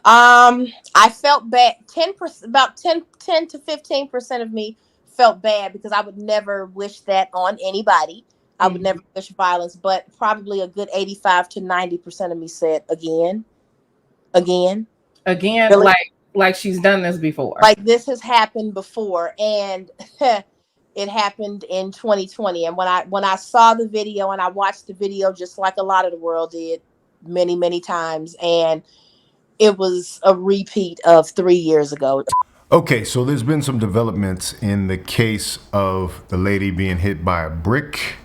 I felt bad. 10%, about 10 to 15% of me felt bad because I would never wish that on anybody. I would Mhm. never wish violence, but probably a good 85 to 90% of me said again, again. Again, Really? like she's done this before. Like this has happened before, and it happened in 2020. And when I saw the video and I watched the video just like a lot of the world did many, many times, and it was a repeat of 3 years ago. Okay, so there's been some developments in the case of the lady being hit by a brick.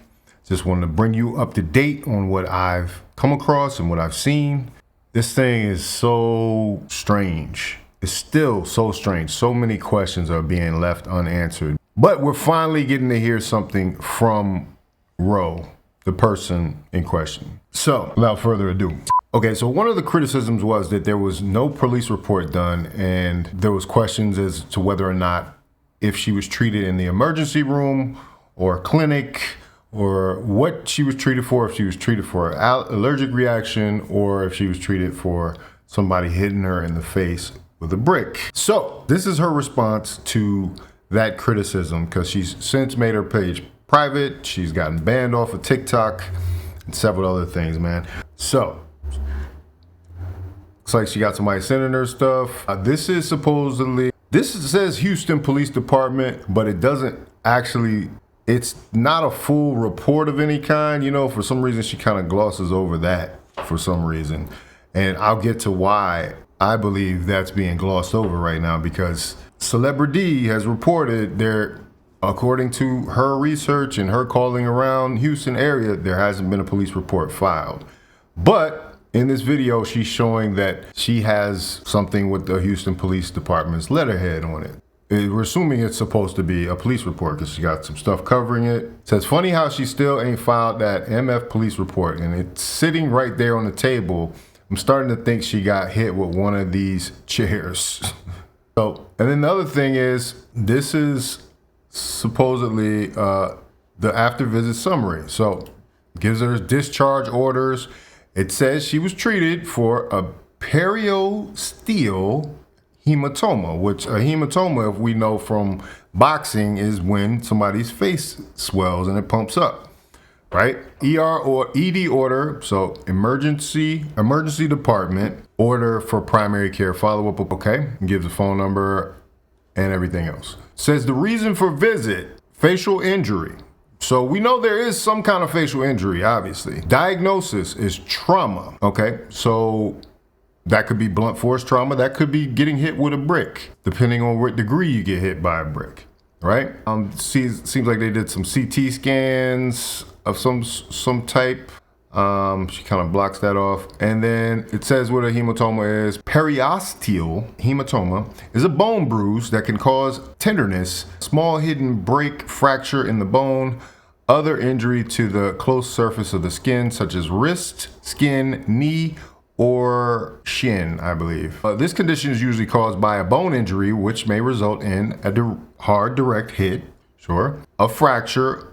Just wanted to bring you up to date on what I've come across and what I've seen. This thing is so strange. It's still so strange. So many questions are being left unanswered. But we're finally getting to hear something from Roe, the person in question. So, without further ado. Okay, so one of the criticisms was that there was no police report done, and there was questions as to whether or not if she was treated in the emergency room or clinic, or what she was treated for, if she was treated for an allergic reaction, or if she was treated for somebody hitting her in the face with a brick. So this is her response to that criticism, because she's since made her page private. She's gotten banned off of TikTok and several other things, man. So looks like she got somebody sending her stuff. This is supposedly, this says Houston Police Department, but it doesn't actually, it's not a full report of any kind. You know, for some reason, she kind of glosses over that for some reason. And I'll get to why I believe that's being glossed over right now, because Celebrity has reported there, according to her research and her calling around Houston area, there hasn't been a police report filed. But in this video, she's showing that she has something with the Houston Police Department's letterhead on it. We're assuming it's supposed to be a police report because she got some stuff covering it. It says, funny how she still ain't filed that MF police report, and it's sitting right there on the table. I'm starting to think she got hit with one of these chairs. So, and then the other thing is, this is supposedly the after visit summary. So, gives her discharge orders. It says she was treated for a periosteal hematoma, which a hematoma, if we know from boxing, is when somebody's face swells and it pumps up, right? ER or ED order, so emergency department order for primary care follow-up, okay? Gives a phone number and everything else. Says the reason for visit, facial injury. So we know there is some kind of facial injury, obviously. Diagnosis is trauma, okay? So that could be blunt force trauma. That could be getting hit with a brick, depending on what degree you get hit by a brick, right? Seems like they did some CT scans of some type. She kind of blocks that off. And then it says what a hematoma is. Periosteal hematoma is a bone bruise that can cause tenderness, small hidden break, fracture in the bone, other injury to the close surface of the skin, such as wrist, skin, knee, or shin, I believe. This condition is usually caused by a bone injury, which may result in a hard direct hit, sure, a fracture,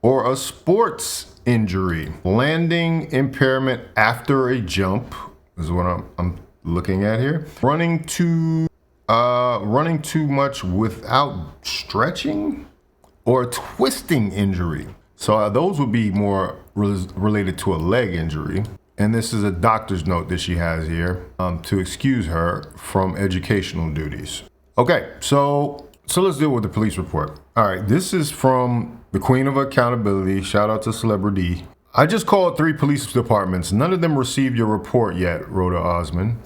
or a sports injury. Landing impairment after a jump is what I'm looking at here. Running too much without stretching, or a twisting injury. So those would be more related to a leg injury. And this is a doctor's note that she has here to excuse her from educational duties. Okay, so let's deal with the police report. All right, this is from the Queen of Accountability. Shout out to Celebrity. I just called 3 police departments. None of them received your report yet, Rhoda Osman.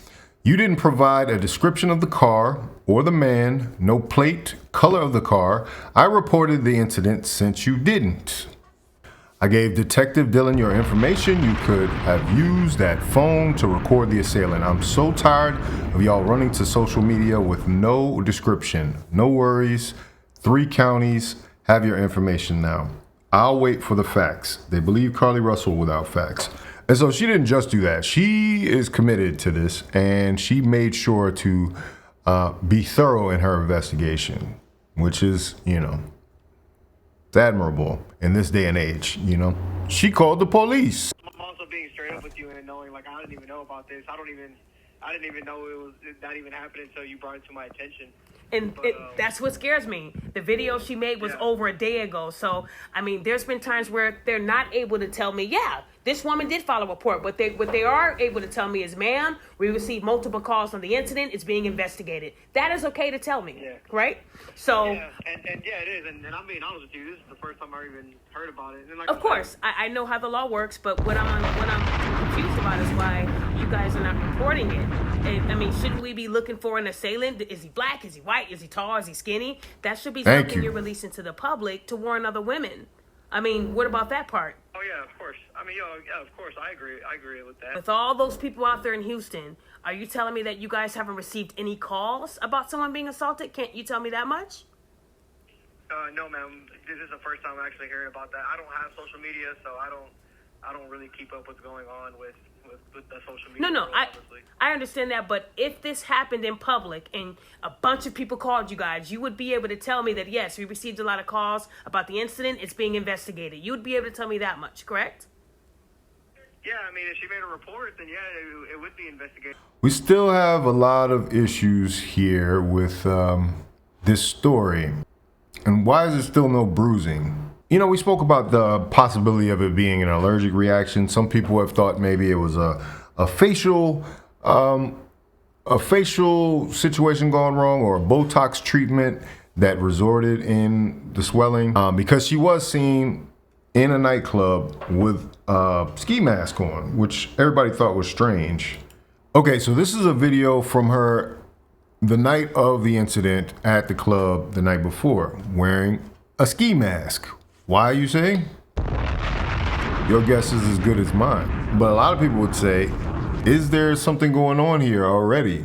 You didn't provide a description of the car or the man, no plate, color of the car. I reported the incident since you didn't. I gave Detective Dillon your information. You could have used that phone to record the assailant. I'm so tired of y'all running to social media with no description. No worries. 3 counties have your information now. I'll wait for the facts. They believe Carly Russell without facts. And so she didn't just do that. She is committed to this, and she made sure to be thorough in her investigation, which is, you know, it's admirable in this day and age, you know. She called the police. I'm also being straight up with you and knowing, like, I didn't even know about this. I don't even I didn't even know it was not even happening until you brought it to my attention. And that's what scares me. The video she made was over a day ago. So, I mean, there's been times where they're not able to tell me, yeah, this woman did file a report. But what they are able to tell me is, ma'am, we received multiple calls on the incident. It's being investigated. That is okay to tell me, right? So, yeah, and yeah, it is. And I'm being honest with you. This is the first time I even heard about it. And like, of course, I know how the law works, but what I'm confused about is why you guys are not reporting it. I mean, shouldn't we be looking for an assailant? Is he black? Is he white? Is he tall? Is he skinny? That should be something you're releasing to the public to warn other women. I mean, what about that part? Oh yeah, of course. I mean, yeah, of course, I agree with that. With all those people out there in Houston, are you telling me that you guys haven't received any calls about someone being assaulted? Can't you tell me that much? No, ma'am. This is the first time I'm actually hearing about that. I don't have social media, so I don't really keep up what's going on with the social media. No, world, I understand that, but if this happened in public and a bunch of people called you guys, you would be able to tell me that, yes, we received a lot of calls about the incident, it's being investigated. You would be able to tell me that much, correct? Yeah, I mean, if she made a report, then yeah, it would be investigated. We still have a lot of issues here with this story. And why is there still no bruising? You know, we spoke about the possibility of it being an allergic reaction. Some people have thought maybe it was a facial situation gone wrong, or a Botox treatment that resorted in the swelling, because she was seen in a nightclub with a ski mask on, which everybody thought was strange. Okay, so this is a video from her the night of the incident at the club the night before, wearing a ski mask. Why, you say? Your guess is as good as mine. But a lot of people would say, is there something going on here already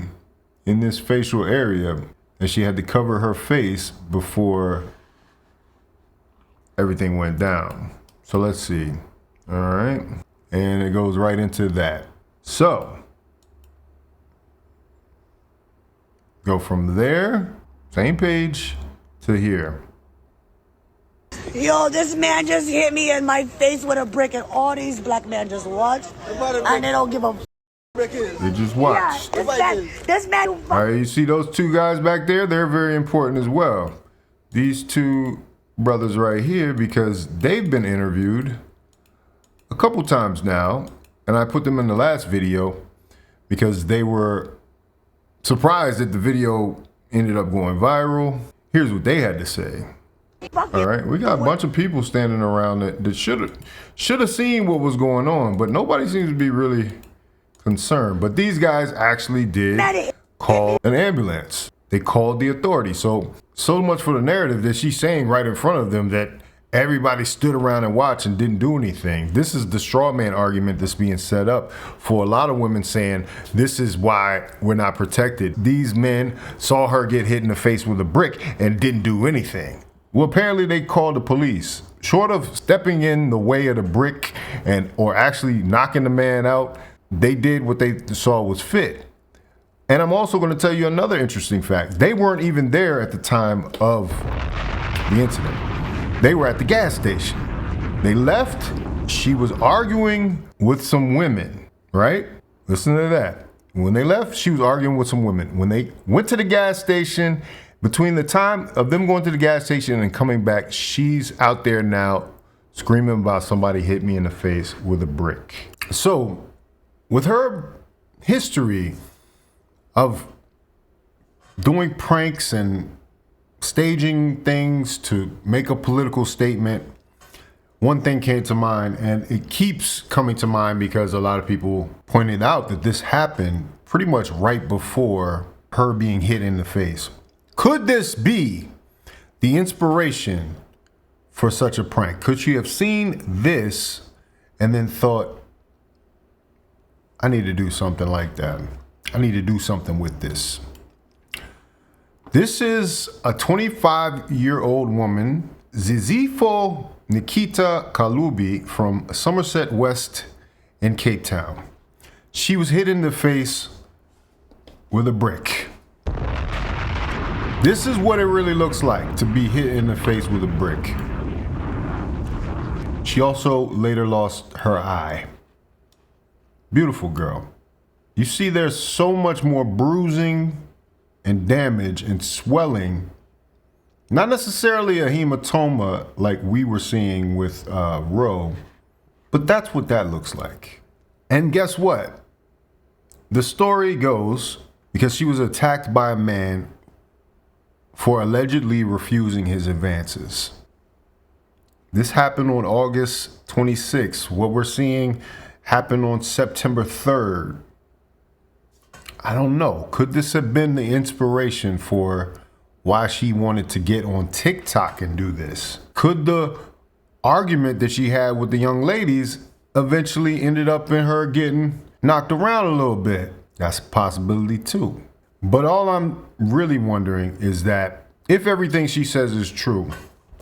in this facial area that she had to cover her face before everything went down? So let's see. All right. And it goes right into that. So go from there, same page, to here. Yo, this man just hit me in my face with a brick, and all these black men just watch, and they don't give a They just watch. Yeah, this man. All right, you see those two guys back there? They're very important as well. These two brothers right here, because they've been interviewed a couple times now, and I put them in the last video because they were surprised that the video ended up going viral. Here's what they had to say. All right, we got a bunch of people standing around that should have seen what was going on, but nobody seems to be really concerned. But these guys actually did call an ambulance. They called the authorities. So much for the narrative that she's saying right in front of them that everybody stood around and watched and didn't do anything. This is the straw man argument that's being set up for a lot of women, saying this is why we're not protected. These men saw her get hit in the face with a brick and didn't do anything. Well, apparently they called the police. Short of stepping in the way of the brick or actually knocking the man out, they did what they saw was fit. And I'm also going to tell you another interesting fact. They weren't even there at the time of the incident. They were at the gas station. They left. She was arguing with some women, right? Listen to that. When they left, she was arguing with some women. When they went to the gas station, between the time of them going to the gas station and coming back, she's out there now screaming about somebody hit me in the face with a brick. So with her history of doing pranks and staging things to make a political statement, one thing came to mind, and it keeps coming to mind because a lot of people pointed out that this happened pretty much right before her being hit in the face. Could this be the inspiration for such a prank? Could she have seen this and then thought, I need to do something like that. I need to do something with this. This is a 25-year-old woman, Zizifo Nikita Kalubi, from Somerset West in Cape Town. She was hit in the face with a brick. This is what it really looks like to be hit in the face with a brick. She also later lost her eye. Beautiful girl. you see there's so much more bruising and damage and swelling. Not necessarily a hematoma like we were seeing with Roe, but that's what that looks like. And guess what? The story goes, because she was attacked by a man for allegedly refusing his advances. This happened on August 26th. What we're seeing happened on September 3rd. I don't know. Could this have been the inspiration for why she wanted to get on TikTok and do this? Could the argument that she had with the young ladies eventually ended up in her getting knocked around a little bit? That's a possibility too. But all I'm really wondering is that if everything she says is true,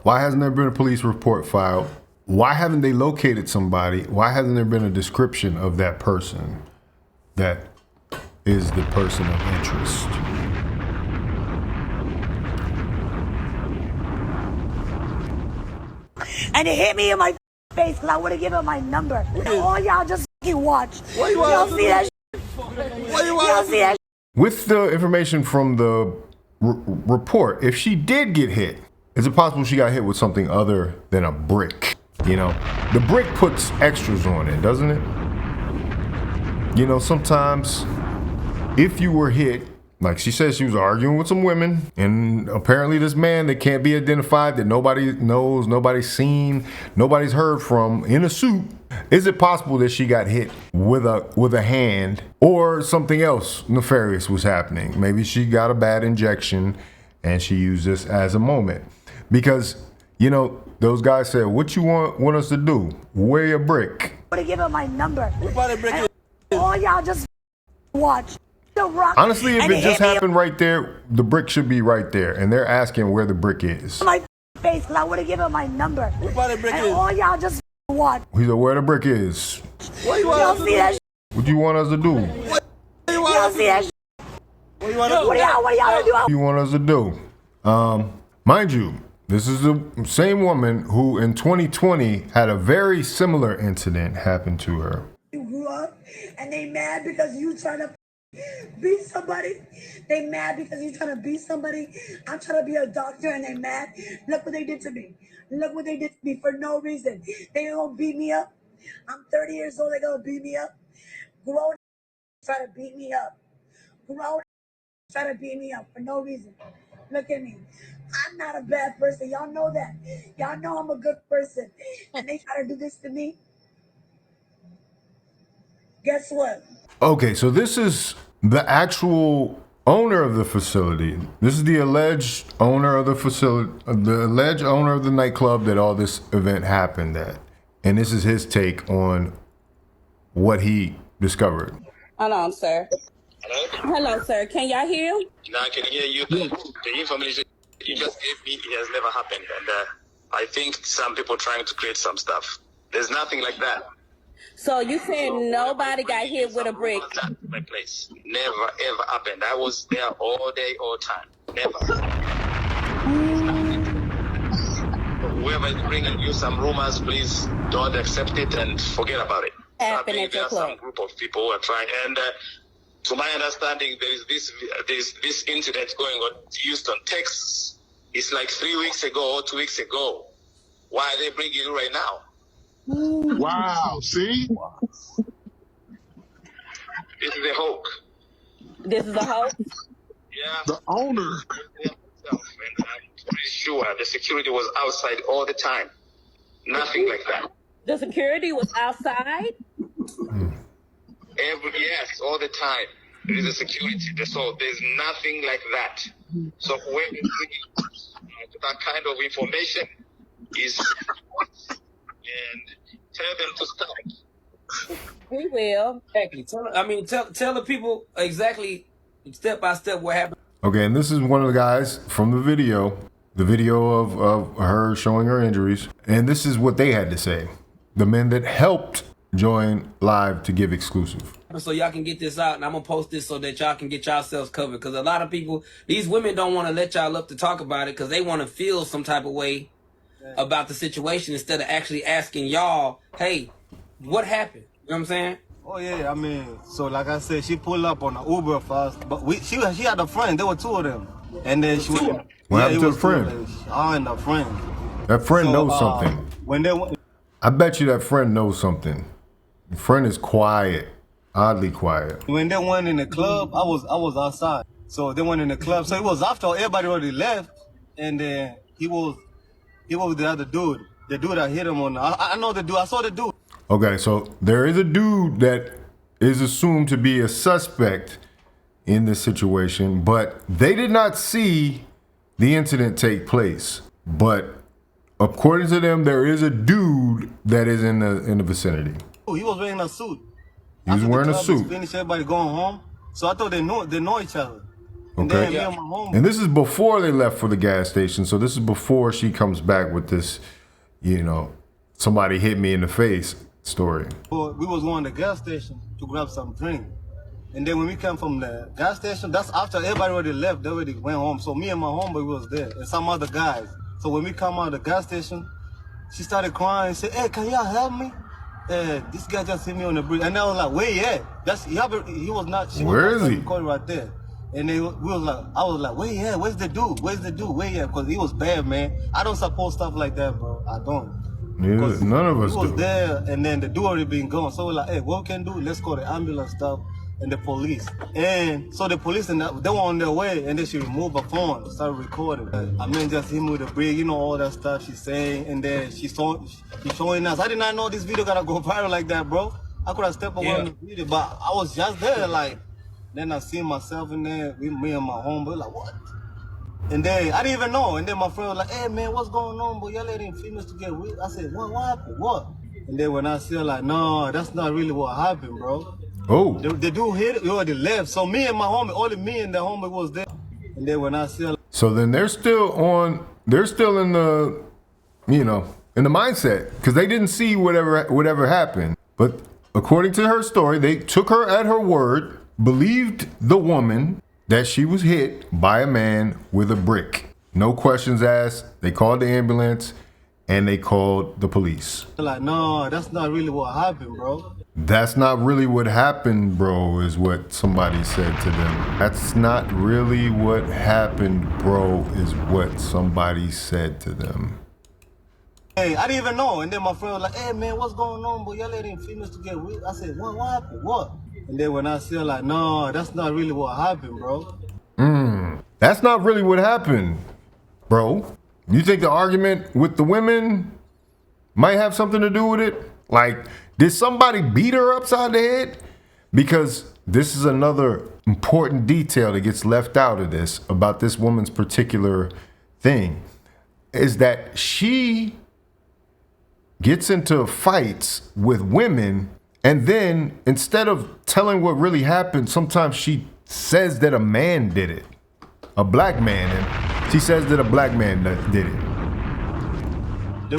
why hasn't there been a police report filed? Why haven't they located somebody? Why hasn't there been a description of that person that is the person of interest? And it hit me in my face because I would have given her my number. And all y'all just watch. Y'all see that shit? Y'all see that shit? With the information from the report, if she did get hit, is it possible she got hit with something other than a brick? You know, the brick puts extras on it, doesn't it? You know, sometimes if you were hit, like she said, she was arguing with some women, and apparently this man that can't be identified, that nobody knows, nobody's seen, nobody's heard from, in a suit. Is it possible that she got hit with a hand, or something else nefarious was happening? Maybe she got a bad injection and she used this as a moment. Because, you know, those guys said, what you want us to do? Wear your brick. I would have given her my number. And all y'all just watch. Honestly, if it just happened right there, the brick should be right there. And they're asking where the brick is. My face, because I would have given her my number. And all y'all just watch. He said, where the brick is. Y'all see that shit? What do you want us to do? Y'all see that shit? What y'all do? What do you want us to do? Mind you, this is the same woman who in 2020 had a very similar incident happen to her. You grew up and they mad because you trying to beat somebody. They mad because you trying to beat somebody. I'm trying to be a doctor and they mad. Look what they did to me. Look what they did to me for no reason. They gonna beat me up. I'm 30 years old. They gonna beat me up. Grown try to beat me up. Grown try to beat me up for no reason. Look at me. I'm not a bad person. Y'all know that. Y'all know I'm a good person. And they try to do this to me. Guess what? Okay, so this is the actual owner of the facility. This is the alleged owner of the facility, the alleged owner of the nightclub that all this event happened at. And this is his take on what he discovered. Hold on, sir. Hello? Hello, sir. Can y'all hear? Now I can hear you. The information you just gave me, it has never happened. And I think some people trying to create some stuff. There's nothing like that. So you said nobody got hit with a brick? That my place. Never, ever happened. I was there all day, all time. Never. Whoever is bringing you some rumors, please don't accept it and forget about it. Happened I at think your there are club. some group of people who are trying. And to my understanding, there is this incident going on in Houston, Texas. It's like 3 weeks ago or 2 weeks ago. Why are they bringing you right now? Wow, see? This is a hoax. This is a hoax? Yeah. The owner. And I'm pretty sure the security was outside all the time. Nothing like that. The security was outside? Yes, all the time. There is a security. So there's nothing like that. So whoever is bringing that kind of information is, and tell them to stop. We will. Exactly. Tell the people exactly step by step what happened. Okay, and this is one of the guys from the video of her showing her injuries. And this is what they had to say. The men that helped join live to give exclusive. So y'all can get this out, and I'm gonna post this so that y'all can get yourselves covered. Because a lot of people, these women don't want to let y'all up to talk about it because they want to feel some type of way about the situation instead of actually asking y'all, hey, what happened? You know what I'm saying? Oh yeah, I mean, so like I said, she pulled up on the Uber for us, but she had a friend. There were two of them, and then she went. What Yeah, happened it to was the friend? her and the friend. That friend So, knows something. When they went, I bet you that friend knows something. The friend is quiet, oddly quiet. when they went in the club, I was outside. So they went in the club. So it was after everybody already left, and then he was the other dude. The dude that hit him on. I know the dude. I saw the dude. Okay, so there is a dude that is assumed to be a suspect in this situation, but they did not see the incident take place. But according to them, there is a dude that is in the vicinity. He was wearing a suit. He was wearing a After the club suit. was finished, everybody going home. So I thought they know each other. And Okay. then me and my homie. And this is before they left for the gas station. So this is before she comes back with this, somebody hit me in the face story. We was going to the gas station to grab some drink. And then when we came from the gas station, that's after everybody already left. They already went home. So me and my homeboy was there and some other guys. So when we come out of the gas station, she started crying and said, "Hey, can y'all help me? This guy just hit me on the bridge." And I was like, "Where he at?" He was not. Where is he? Recording right there. And then I was like, "Where he at? Where's the dude? Where's the dude? Where he at?" Because he was bad, man. I don't support stuff like that, bro. I don't. Yeah, none of us He was do. there, and then the dude already been gone. So we're like, "Hey, what we can do? Let's call the ambulance stuff and the police." And so the police, and they were on their way, and then she removed her phone, started recording. I mean, just him with the brig, all that stuff she's saying, and then she's showing us. I did not know this video gotta go viral like that, bro. I could have stepped away in the video, but I was just there, like. Then I see myself in there, me and my homeboy, like, what? And then I didn't even know. And then my friend was like, "Hey man, what's going on, boy? Y'all letting females to get weak." I said, what happened? What? And then when I see her, like, no, that's not really what happened, bro. Oh. The dude hit it, he already left. So me and my homie, only me and the homie was there. And then when I see her, So then they're still in the, in the mindset, because they didn't see whatever happened. But according to her story, they took her at her word, believed the woman that she was hit by a man with a brick. No questions asked. They called the ambulance and they called the police. like, no, that's not really what happened, bro. That's not really what happened, bro, is what somebody said to them. That's not really what happened, bro, is what somebody said to them. Hey, I didn't even know. And then my friend was like, "Hey man, what's going on, boy? Y'all letting females to get weak." I said, what happened? What? And then when I see her, like, no, that's not really what happened, bro. That's not really what happened, bro. You think the argument with the women might have something to do with it? Like, did somebody beat her upside the head? Because this is another important detail that gets left out of this about this woman's particular thing, is that she gets into fights with women, and then instead of telling what really happened, sometimes she says that a man did it, a black man, and she says that a black man did it.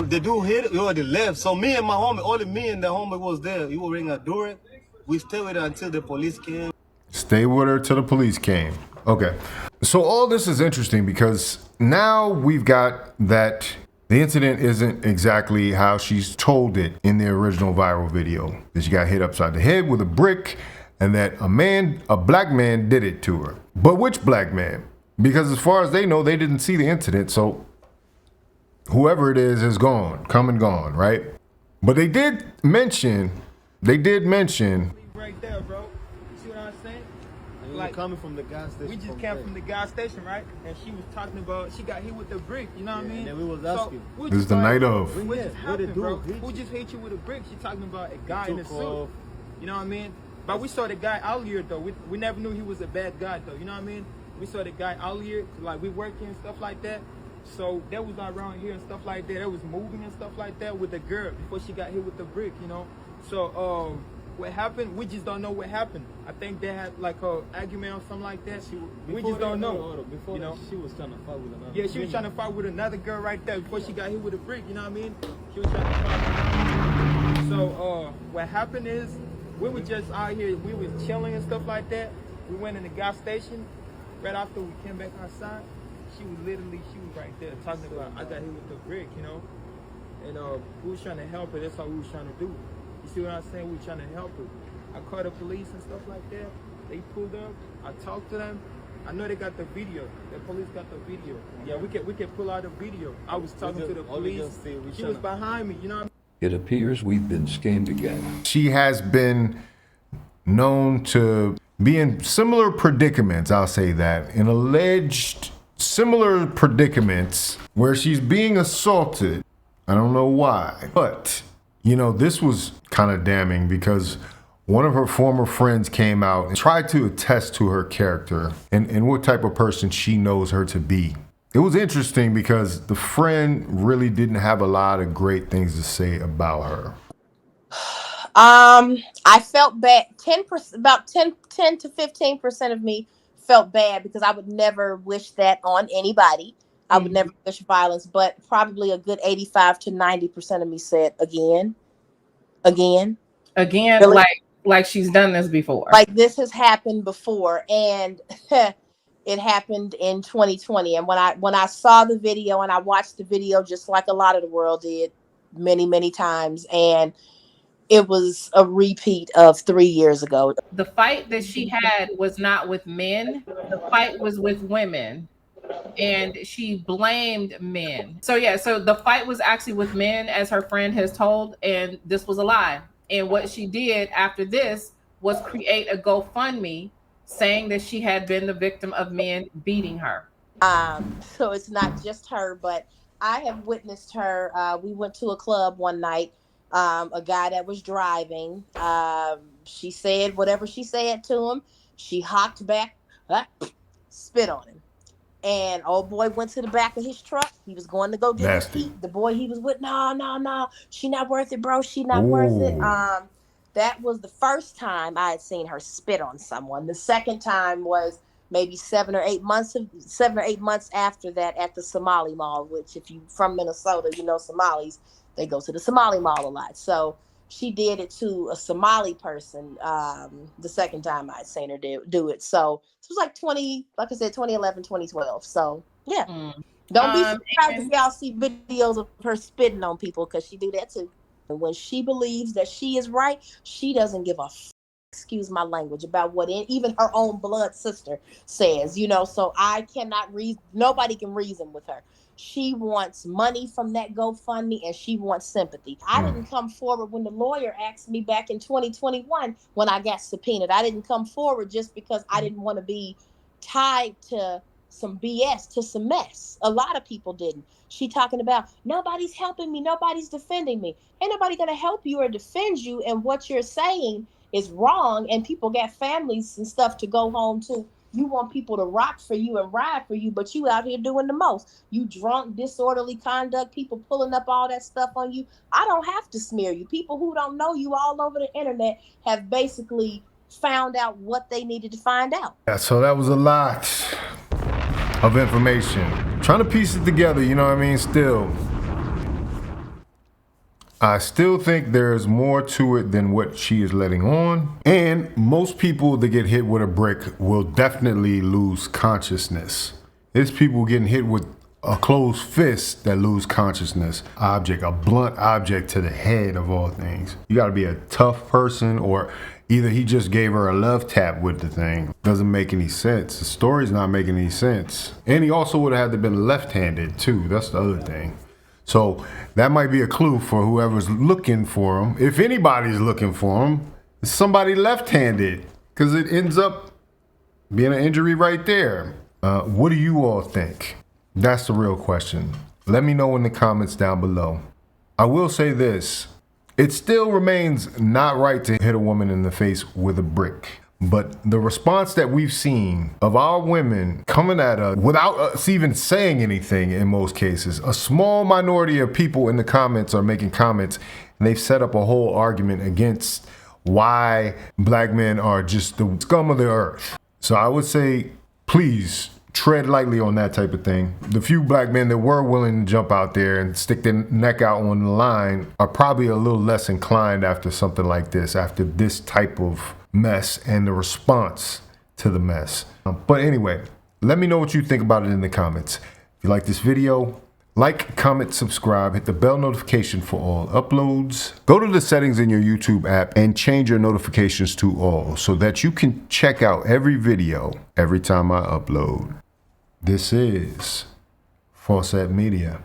The dude hit it, he already left. So me and my homie, only me and the homie was there. He was ring a door. We stayed with her until the police came. Stay with her till the police came. Okay. So all this is interesting because now we've got that the incident isn't exactly how she's told it in the original viral video. That she got hit upside the head with a brick and that a black man did it to her. But which black man? Because as far as they know, they didn't see the incident. So whoever it is gone, come and gone, right? But they did mention right there, bro. See what I'm saying? Like coming from the gas station. We just came from the gas station, right? And she was talking about she got hit with the brick. You know what I mean? And then we was asking. So, This is the night of. What just happened, bro? Who just hit you with a brick? She talking about a guy in a suit. You know what I mean? But we saw the guy out here though. We never knew he was a bad guy though. You know what I mean? We saw the guy out here, like we working and stuff like that. So that was around here and stuff like that. That was moving and stuff like that with the girl before she got hit with the brick. You know? So what happened? We just don't know what happened. I think they had like a argument or something like that. We just don't know. Before you know? she was trying to fight with another. Yeah, she was trying to fight with another girl right there before she got hit with a brick. You know what I mean? She was trying to fight. So what happened is we were just out here. We was chilling and stuff like that. We went in the gas station. Right after we came back outside, she was right there talking about I got hit with the brick, you know. And we was trying to help her. That's all we was trying to do. You see what I'm saying? We were trying to help her. I called the police and stuff like that. They pulled up. I talked to them. I know they got the video. The police got the video. Yeah, we can pull out the video. I was talking to the police. She was behind me, you know what I mean? It appears we've been scammed again. She has been known to be in similar predicaments, I'll say that, in alleged similar predicaments where she's being assaulted. I don't know why, but you know, this was kind of damning because one of her former friends came out and tried to attest to her character and what type of person she knows her to be. It was interesting because the friend really didn't have a lot of great things to say about her. I felt bad. 10%, about 10 to 15% of me felt bad because I would never wish that on anybody. I would never wish violence, but probably a good 85 to 90% of me said again, really? like she's done this before. Like this has happened before, and it happened in 2020. And when I saw the video and I watched the video, just like a lot of the world did, many times, and it was a repeat of 3 years ago. The fight that she had was not with men. The fight was with women. And she blamed men. So yeah, so the fight was actually with men, as her friend has told, and this was a lie. And what she did after this was create a GoFundMe saying that she had been the victim of men beating her. So it's not just her, but I have witnessed her. We went to a club one night. A guy that was driving, she said whatever she said to him. She hocked back, spit on him. And old boy went to the back of his truck. He was going to go get his feet. The boy he was with, no, she not worth it, bro. She not worth it. That was the first time I had seen her spit on someone. The second time was maybe 7 or 8 months after that at the Somali Mall, which if you from Minnesota, you know Somalis, they go to the Somali Mall a lot. So she did it to a Somali person the second time I had seen her do it. So it was like 2011, 2012. So yeah. Don't be surprised if y'all see videos of her spitting on people, because she do that too. And when she believes that she is right, she doesn't give a excuse my language, about what even her own blood sister says, you know. So I cannot reason. Nobody can reason with her. She wants money from that GoFundMe, and she wants sympathy. I didn't come forward when the lawyer asked me back in 2021 when I got subpoenaed. I didn't come forward just because I didn't want to be tied to some BS, to some mess. A lot of people didn't. She talking about nobody's helping me, nobody's defending me. Ain't nobody gonna help you or defend you, and what you're saying is wrong, and people got families and stuff to go home to. You want people to rock for you and ride for you, but you out here doing the most. You drunk, disorderly conduct, people pulling up all that stuff on you. I don't have to smear you. People who don't know you all over the internet have basically found out what they needed to find out. Yeah, so that was a lot of information. Trying to piece it together, you know what I mean? I still think there's more to it than what she is letting on. And most people that get hit with a brick will definitely lose consciousness. It's people getting hit with a closed fist that lose consciousness. A blunt object to the head of all things. You gotta be a tough person, or either he just gave her a love tap with the thing. Doesn't make any sense. The story's not making any sense. And he also would have had to been left-handed too. That's the other thing. So that might be a clue for whoever's looking for him. If anybody's looking for him, it's somebody left-handed, because it ends up being an injury right there. What do you all think? That's the real question. Let me know in the comments down below. I will say this. It still remains not right to hit a woman in the face with a brick. But the response that we've seen of our women coming at us without us even saying anything in most cases, a small minority of people in the comments are making comments, and they've set up a whole argument against why black men are just the scum of the earth. So I would say, please tread lightly on that type of thing. The few black men that were willing to jump out there and stick their neck out on the line are probably a little less inclined after something like this, after this type of mess and the response to the mess. But anyway, let me know what you think about it in the comments. If you like this video, Like, comment, subscribe, hit the bell notification for all uploads. Go to the settings in your YouTube app and change your notifications to all so that you can check out every video every time I upload. This is Faucette Media.